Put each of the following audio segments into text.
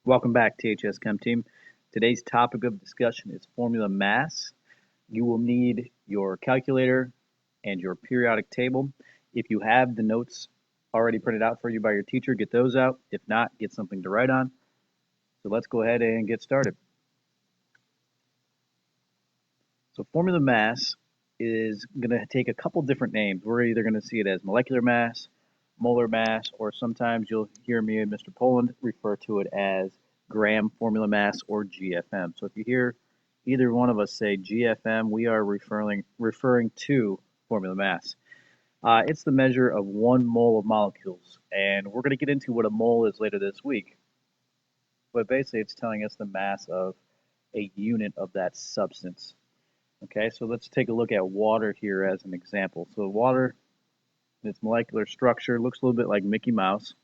Welcome back, THS Chem Team. Today's topic of discussion is formula mass. You will need your calculator and your periodic table. If you have the notes already printed out for you by your teacher, get those out. If not, get something to write on. So let's go ahead and get started. So formula mass is going to take a couple different names. We're either going to see it as molecular mass, molar mass, or sometimes you'll hear me and Mr. Poland refer to it as gram formula mass or GFM. So if you hear either one of us say GFM, we are referring to formula mass. It's the measure of 1 mole of molecules, and we're going to get into what a mole is later this week. But basically, it's telling us the mass of a unit of that substance. Okay, so let's take a look at water here as an example. So water, its molecular structure looks a little bit like Mickey Mouse.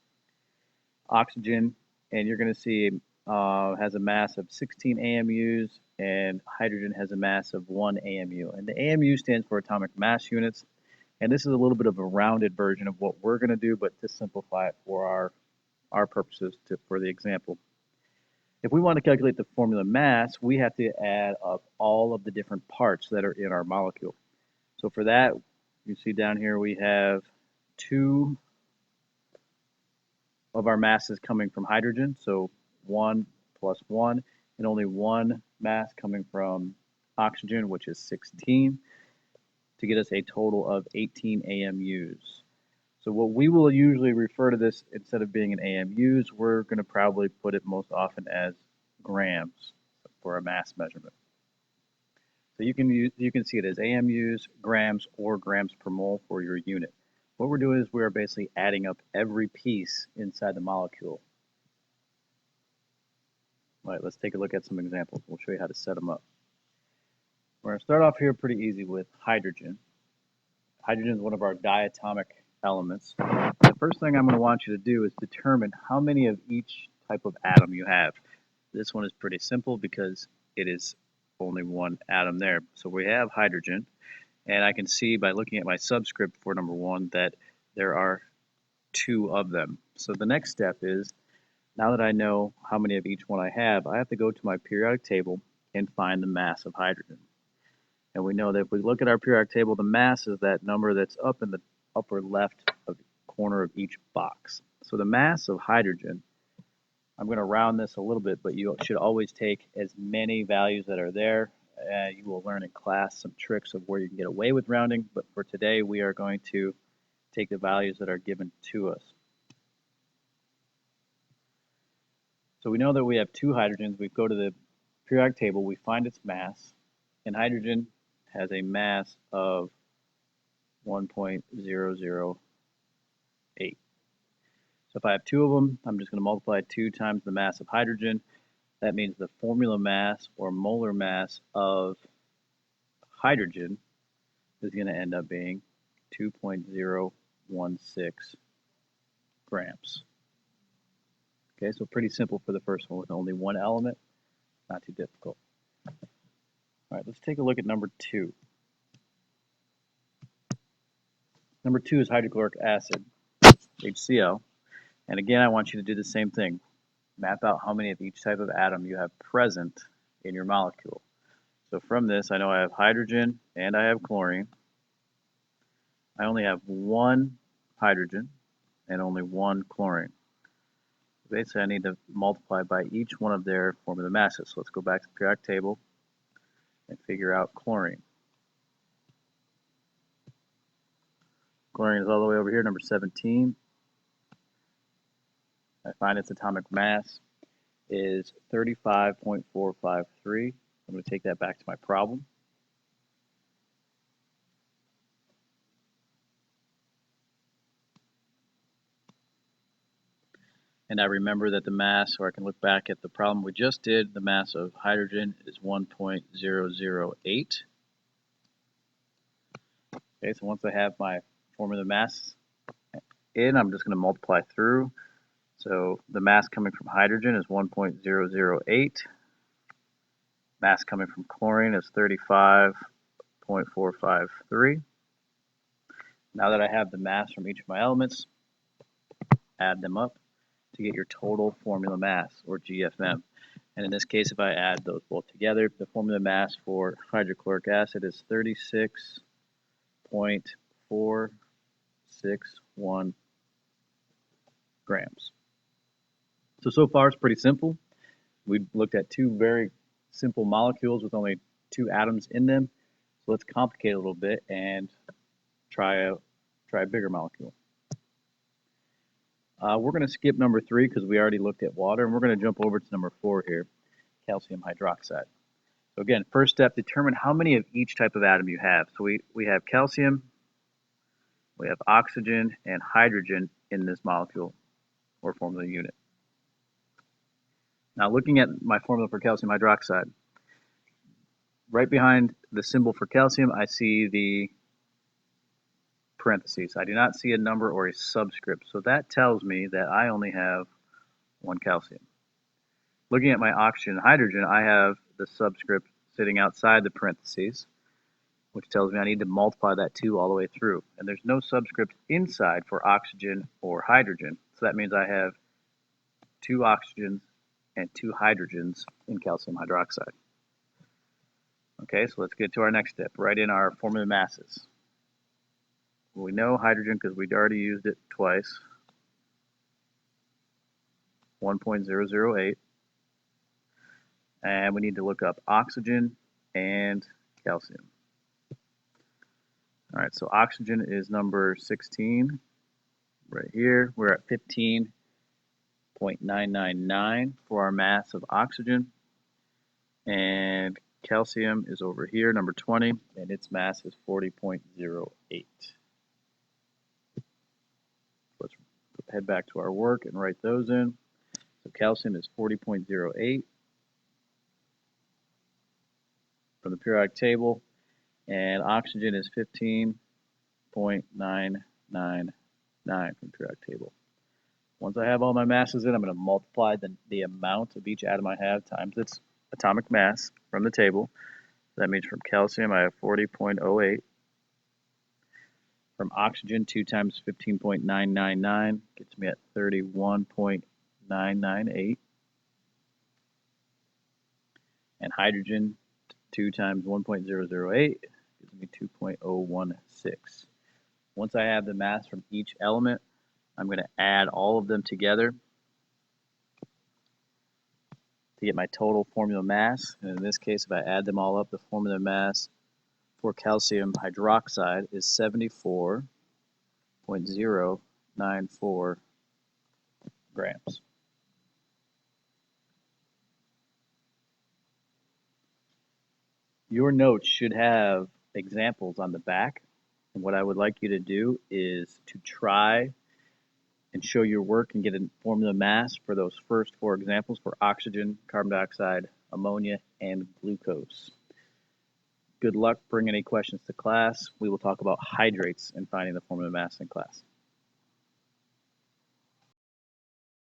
Oxygen, and you're going to see has a mass of 16 AMUs, and hydrogen has a mass of 1 AMU. And the AMU stands for atomic mass units, and this is a little bit of a rounded version of what we're going to do, but to simplify it for our purposes for the example. If we want to calculate the formula mass, we have to add up all of the different parts that are in our molecule. So for that, you see down here we have 2 of our masses coming from hydrogen, so 1 plus 1, and only 1 mass coming from oxygen, which is 16, to get us a total of 18 AMUs. So what we will usually refer to this, instead of being in AMUs, we're going to probably put it most often as grams for a mass measurement. So you can see it as AMUs, grams, or grams per mole for your unit. What we're doing is we're basically adding up every piece inside the molecule. All right, let's take a look at some examples. We'll show you how to set them up. We're going to start off here pretty easy with hydrogen. Hydrogen is one of our diatomic elements. The first thing I'm going to want you to do is determine how many of each type of atom you have. This one is pretty simple because it is only one atom there. So we have hydrogen, and I can see by looking at my subscript for number 1 that there are 2 of them. So the next step is, now that I know how many of each one I have to go to my periodic table and find the mass of hydrogen. And we know that if we look at our periodic table, the mass is that number that's up in the upper left corner of each box. So the mass of hydrogen, I'm going to round this a little bit, but you should always take as many values that are there. You will learn in class some tricks of where you can get away with rounding, but for today we are going to take the values that are given to us. So we know that we have 2 hydrogens. We go to the periodic table, we find its mass, and hydrogen has a mass of 1.008. So if I have 2 of them, I'm just going to multiply 2 times the mass of hydrogen. That means the formula mass or molar mass of hydrogen is going to end up being 2.016 grams. Okay, so pretty simple for the first one with only 1 element, not too difficult. All right, let's take a look at number 2. Number 2 is hydrochloric acid, HCl. And again, I want you to do the same thing. Map out how many of each type of atom you have present in your molecule. So from this, I know I have hydrogen and I have chlorine. I only have 1 hydrogen and only 1 chlorine. Basically, I need to multiply by each one of their formula masses. So let's go back to the periodic table and figure out chlorine. Chlorine is all the way over here, number 17. I find its atomic mass is 35.453. I'm going to take that back to my problem. And I remember that the mass, or I can look back at the problem we just did, the mass of hydrogen is 1.008. Okay, so once I have my formula mass in, I'm just going to multiply through. So the mass coming from hydrogen is 1.008. Mass coming from chlorine is 35.453. Now that I have the mass from each of my elements, add them up to get your total formula mass, or GFM. And in this case, if I add those both together, the formula mass for hydrochloric acid is 36.461 grams. So far it's pretty simple. We looked at two very simple molecules with only two atoms in them. So let's complicate it a little bit and try a bigger molecule. We're going to skip number 3 because we already looked at water, and we're going to jump over to number 4 here, calcium hydroxide. So again, first step, determine how many of each type of atom you have. So we have calcium, we have oxygen, and hydrogen in this molecule or formula unit. Now looking at my formula for calcium hydroxide, right behind the symbol for calcium, I see the parentheses. I do not see a number or a subscript, so that tells me that I only have one calcium. Looking at my oxygen and hydrogen, I have the subscript sitting outside the parentheses, which tells me I need to multiply that 2 all the way through. And there's no subscript inside for oxygen or hydrogen, so that means I have 2 oxygens and 2 hydrogens in calcium hydroxide. Okay, so let's get to our next step. Write in our formula masses. Well, we know hydrogen because we'd already used it twice. 1.008. And we need to look up oxygen and calcium. All right, so oxygen is number 16 right here. We're at 15.999 for our mass of oxygen. And calcium is over here, number 20, and its mass is 40.08. Let's head back to our work and write those in. So calcium is 40.08 from the periodic table, and oxygen is 15.999 from the periodic table. Once I have all my masses in, I'm going to multiply the amount of each atom I have times its atomic mass from the table. That means from calcium I have 40.08. From oxygen, 2 times 15.999 gets me at 31.998. And hydrogen, 2 times 1.008 gives me 2.016. Once I have the mass from each element, I'm going to add all of them together to get my total formula mass. And in this case, if I add them all up, the formula mass for calcium hydroxide is 74.094 grams. Your notes should have examples on the back. And what I would like you to do is to try and show your work and get a formula mass for those first 4 examples for oxygen, carbon dioxide, ammonia, and glucose. Good luck. Bring any questions to class. We will talk about hydrates and finding the formula mass in class.